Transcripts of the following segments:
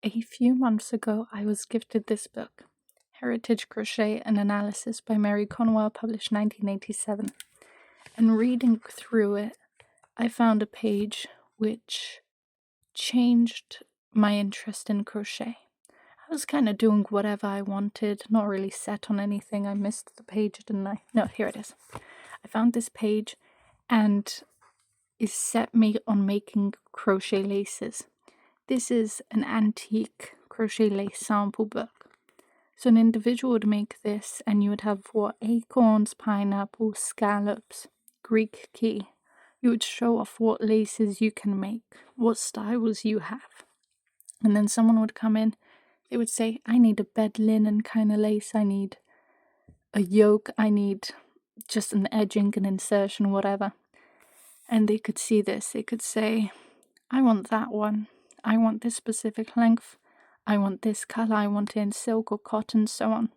A few months ago, I was gifted this book, Heritage Crochet and Analysis by Mary Conwell, published 1987. And reading through it, I found a page which changed my interest in crochet. I was kind of doing whatever I wanted, not really set on anything. I missed the page, didn't I? No, here it is. I found this page and it set me on making crochet laces. This is an antique crochet lace sample book. So an individual would make this and you would have acorns, pineapples, scallops, Greek key. You would show off what laces you can make, what styles you have. And then someone would come in, they would say, I need a bed linen kind of lace, I need a yoke, I need just an edging, an insertion, whatever. And they could see this, they could say, I want that one. I want this specific length, I want this color, I want it in silk or cotton, so on.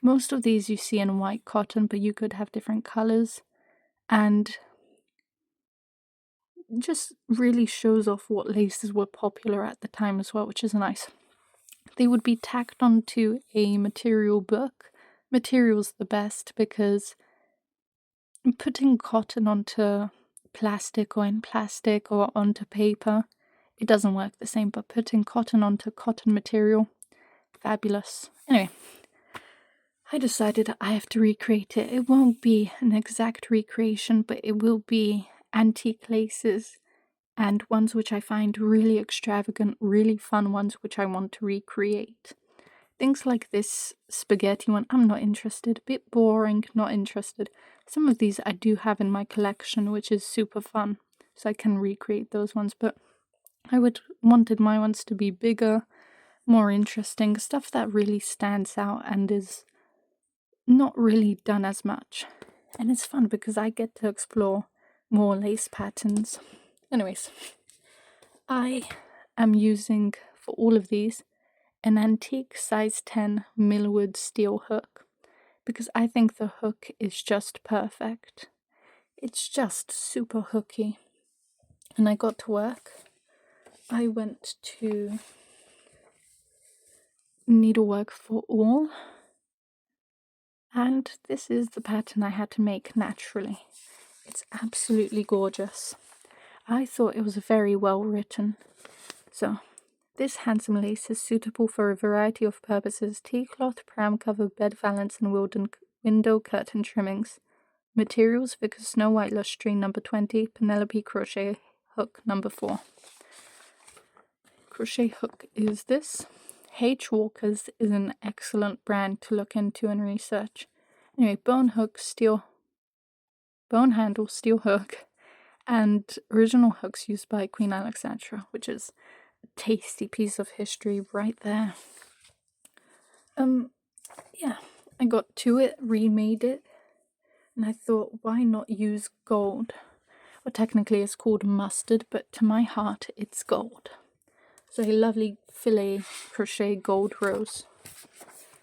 Most of these you see in white cotton, but you could have different colors, and just really shows off what laces were popular at the time as well, which is nice. They would be tacked onto a material book. Material's the best because putting cotton onto plastic or in plastic or onto paper, it doesn't work the same, but putting cotton onto cotton material, fabulous. Anyway, I decided I have to recreate it. It won't be an exact recreation, but it will be antique laces and ones which I find really extravagant, really fun ones which I want to recreate. Things like this spaghetti one, I'm not interested. A bit boring, not interested. Some of these I do have in my collection, which is super fun, so I can recreate those ones, but I wanted my ones to be bigger, more interesting, stuff that really stands out and is not really done as much. And it's fun because I get to explore more lace patterns. Anyways, I am using, for all of these, an antique size 10 Millwood steel hook because I think the hook is just perfect. It's just super hooky. And I got to work. I went to Needlework for All, and this is the pattern I had to make naturally. It's absolutely gorgeous. I thought it was very well written. So, this handsome lace is suitable for a variety of purposes: tea cloth, pram cover, bed valance, and window curtain trimmings. Materials: Vickers Snow White Lustrine number 20, Penelope Crochet hook number 4. Crochet hook is this. H. Walker's is an excellent brand to look into and research. Anyway, bone handle, steel hook, and original hooks used by Queen Alexandra, which is a tasty piece of history right there. Yeah, I got to it, remade it, and I thought, why not use gold? Well, technically it's called mustard, but to my heart it's gold. So a lovely filet crochet gold rose.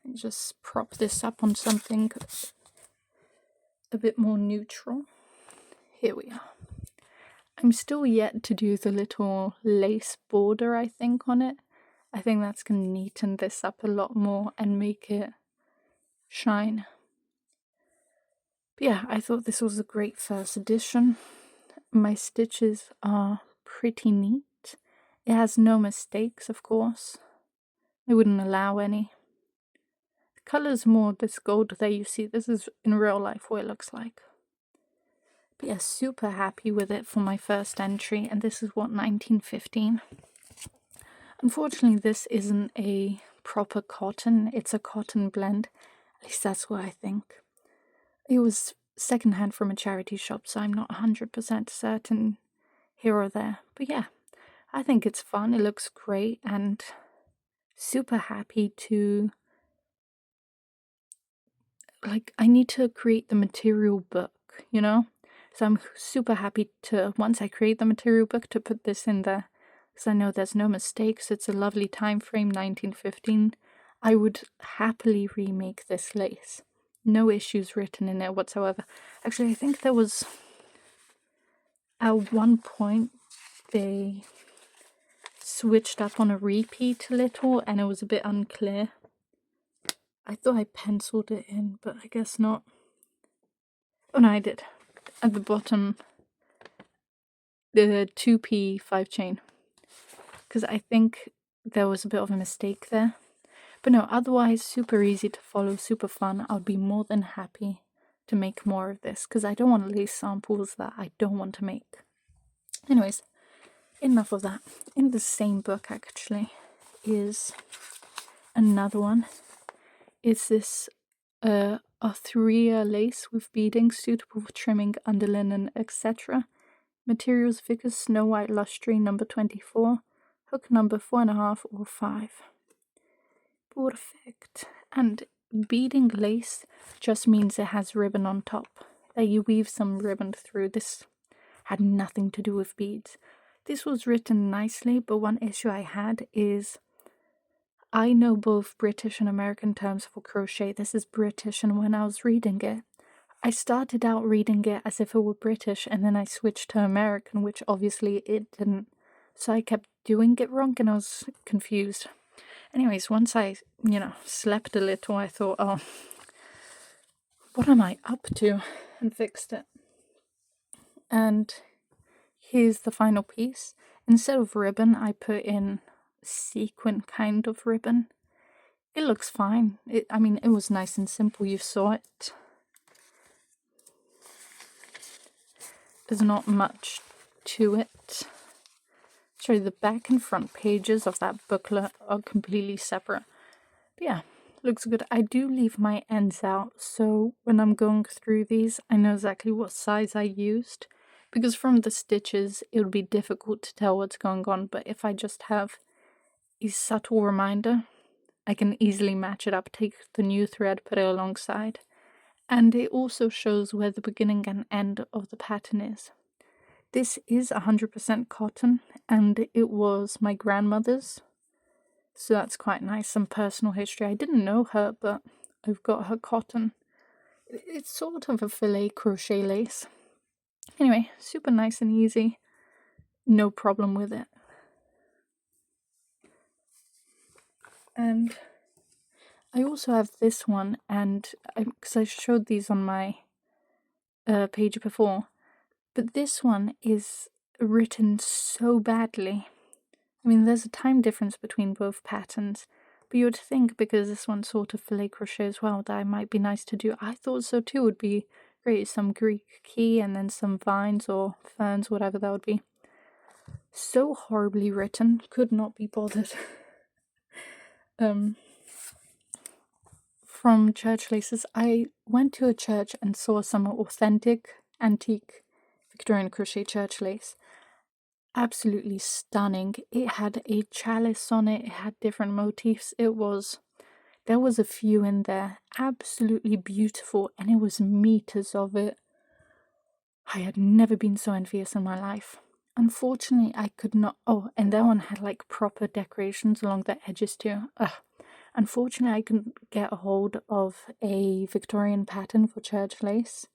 And just prop this up on something a bit more neutral. Here we are. I'm still yet to do the little lace border, I think, on it. I think that's going to neaten this up a lot more and make it shine. But yeah, I thought this was a great first edition. My stitches are pretty neat. It has no mistakes, of course. They wouldn't allow any. The colour's more this gold there you see. This is in real life what it looks like. But yeah, super happy with it for my first entry, and this is what, 1915. Unfortunately, this isn't a proper cotton. It's a cotton blend. At least that's what I think. It was secondhand from a charity shop, so I'm not 100% certain here or there. But yeah, I think it's fun, it looks great, and super happy to, I need to create the material book, you know? So I'm super happy to, once I create the material book, to put this in there, because I know there's no mistakes. It's a lovely time frame, 1915. I would happily remake this lace. No issues written in it whatsoever. Actually, I think there was, at one point, they switched up on a repeat a little and it was a bit unclear. I thought I penciled it in, but I guess not. Oh no, I did. At the bottom, the 2p 5 chain. Because I think there was a bit of a mistake there. But no, otherwise super easy to follow, super fun. I'll be more than happy to make more of this because I don't want to lace samples that I don't want to make. Anyways, enough of that. In the same book actually is another one. It's this Arthurian lace with beading suitable for trimming, underlinen, etc. Materials Vickers Snow White Lustre number 24. Hook number 4.5 or 5. Perfect. And beading lace just means it has ribbon on top. That you weave some ribbon through. This had nothing to do with beads. This was written nicely, but one issue I had is I know both British and American terms for crochet. This is British, and when I was reading it, I started out reading it as if it were British, and then I switched to American, which obviously it didn't. So I kept doing it wrong, and I was confused. Anyways, once I, slept a little, I thought, oh, what am I up to? And fixed it. And here's the final piece. Instead of ribbon, I put in sequin kind of ribbon. It looks fine. It was nice and simple. You saw it. There's not much to it. Sorry, the back and front pages of that booklet are completely separate. But yeah, looks good. I do leave my ends out, so when I'm going through these, I know exactly what size I used. Because from the stitches, it would be difficult to tell what's going on, but if I just have a subtle reminder, I can easily match it up, take the new thread, put it alongside. And it also shows where the beginning and end of the pattern is. This is 100% cotton, and it was my grandmother's, so that's quite nice. Some personal history. I didn't know her, but I've got her cotton. It's sort of a filet crochet lace. Anyway, super nice and easy. No problem with it. And I also have this one, and because I showed these on my page before, but this one is written so badly. There's a time difference between both patterns, but you would think because this one's sort of filet crochet as well, that it might be nice to do. I thought so too, would be great. Some Greek key and then some vines or ferns, whatever that would be. So horribly written, could not be bothered. From church laces, I went to a church and saw some authentic, antique Victorian crochet church lace. Absolutely stunning. It had a chalice on it, it had different motifs. There was a few in there, absolutely beautiful, and it was meters of it. I had never been so envious in my life. Unfortunately, I could not. Oh, and that one had like proper decorations along the edges too. Unfortunately, I couldn't get a hold of a Victorian pattern for church lace,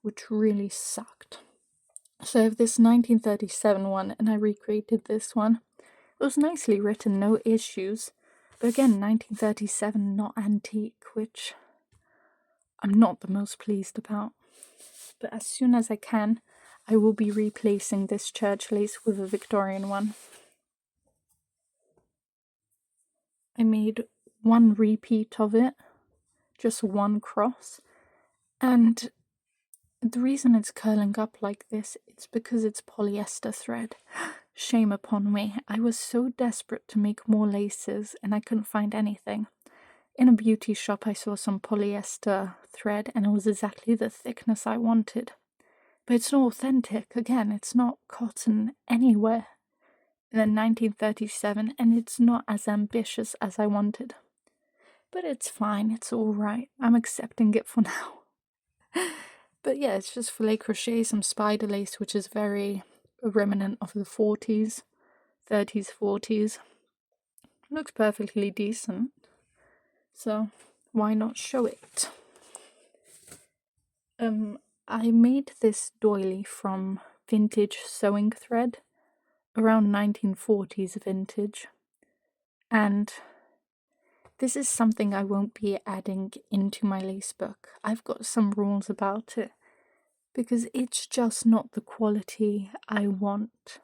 which really sucked. So I have this 1937 one, and I recreated this one. It was nicely written, no issues. But again, 1937, not antique, which I'm not the most pleased about. But as soon as I can, I will be replacing this church lace with a Victorian one. I made one repeat of it, just one cross, and the reason it's curling up like this, it's because it's polyester thread. Shame upon me. I was so desperate to make more laces and I couldn't find anything. In a beauty shop I saw some polyester thread and it was exactly the thickness I wanted. But it's not authentic. Again, it's not cotton anywhere in 1937 and it's not as ambitious as I wanted. But it's fine, it's alright. I'm accepting it for now. But yeah, it's just filet crochet, some spider lace, which is very remnant of the 40s, 30s, 40s. Looks perfectly decent. So why not show it? I made this doily from vintage sewing thread. around 1940s vintage. And this is something I won't be adding into my lace book. I've got some rules about it because it's just not the quality I want.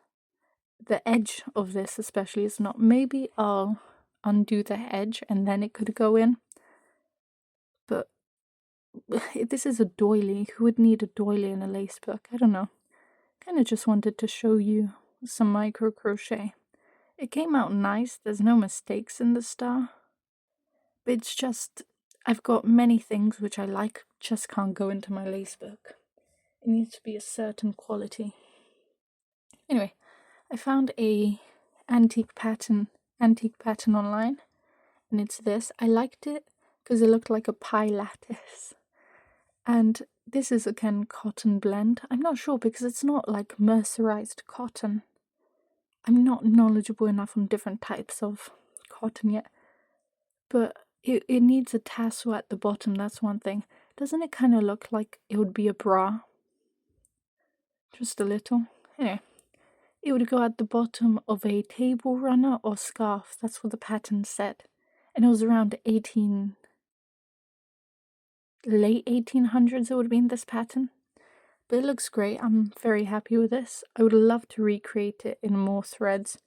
The edge of this especially is not. Maybe I'll undo the edge and then it could go in. But this is a doily. Who would need a doily in a lace book? I don't know. Kind of just wanted to show you some micro crochet. It came out nice. There's no mistakes in the star. But it's just, I've got many things which I like, just can't go into my lace book. It needs to be a certain quality. Anyway, I found a antique pattern online, and it's this. I liked it because it looked like a pie lattice. And this is again cotton blend. I'm not sure because it's not like mercerized cotton. I'm not knowledgeable enough on different types of cotton yet. But it needs a tassel at the bottom, that's one thing. Doesn't it kind of look like it would be a bra? Just a little. Anyway, it would go at the bottom of a table runner or scarf. That's what the pattern said. And it was around late 1800s it would be in this pattern. But it looks great. I'm very happy with this. I would love to recreate it in more threads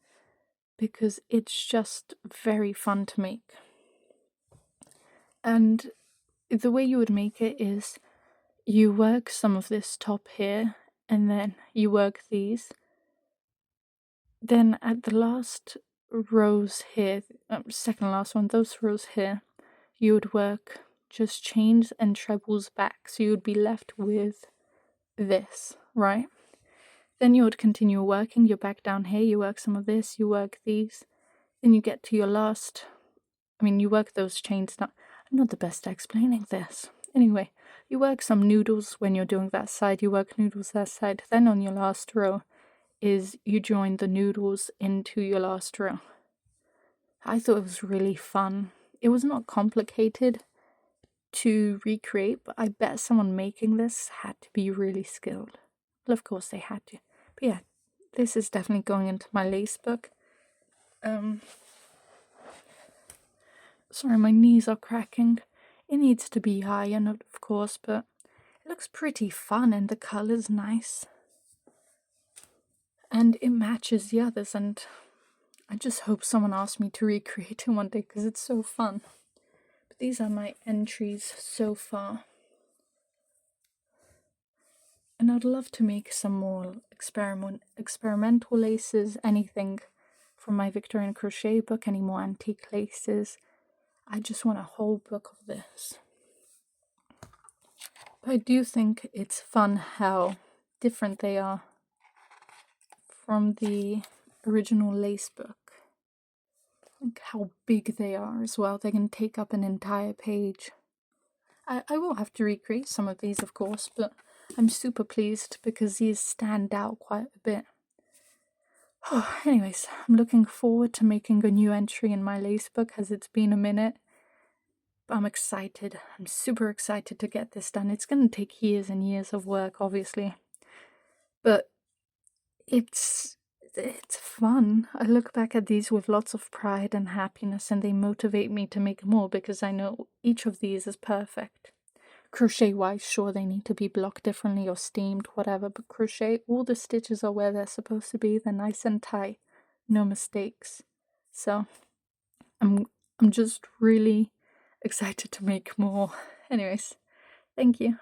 because it's just very fun to make. And the way you would make it is you work some of this top here and then you work these. Then at the last rows here, second last one, those rows here, you would work just chains and trebles back. So you would be left with this, right? Then you would continue working. You're back down here, you work some of this, you work these. Then you get to your last, you work those chains down. I'm not the best at explaining this. Anyway, you work some noodles when you're doing that side, you work noodles that side. Then on your last row is you join the noodles into your last row. I thought it was really fun. It was not complicated to recreate, but I bet someone making this had to be really skilled. Well, of course they had to. But yeah, this is definitely going into my lace book. Sorry, my knees are cracking. It needs to be ironed, of course, but it looks pretty fun and the color's nice. And it matches the others, and I just hope someone asks me to recreate it one day because it's so fun. But these are my entries so far. And I'd love to make some more experimental laces, anything from my Victorian crochet book, any more antique laces. I just want a whole book of this. But I do think it's fun how different they are from the original lace book. Like how big they are as well. They can take up an entire page. I will have to recreate some of these, of course, but I'm super pleased because these stand out quite a bit. Oh, anyways, I'm looking forward to making a new entry in my lace book as it's been a minute. But I'm excited. I'm super excited to get this done. It's going to take years and years of work, obviously. But it's fun. I look back at these with lots of pride and happiness, and they motivate me to make more because I know each of these is perfect. Crochet-wise, sure, they need to be blocked differently or steamed, whatever, but crochet, all the stitches are where they're supposed to be. They're nice and tight. No mistakes. So, I'm just really excited to make more. Anyways, thank you.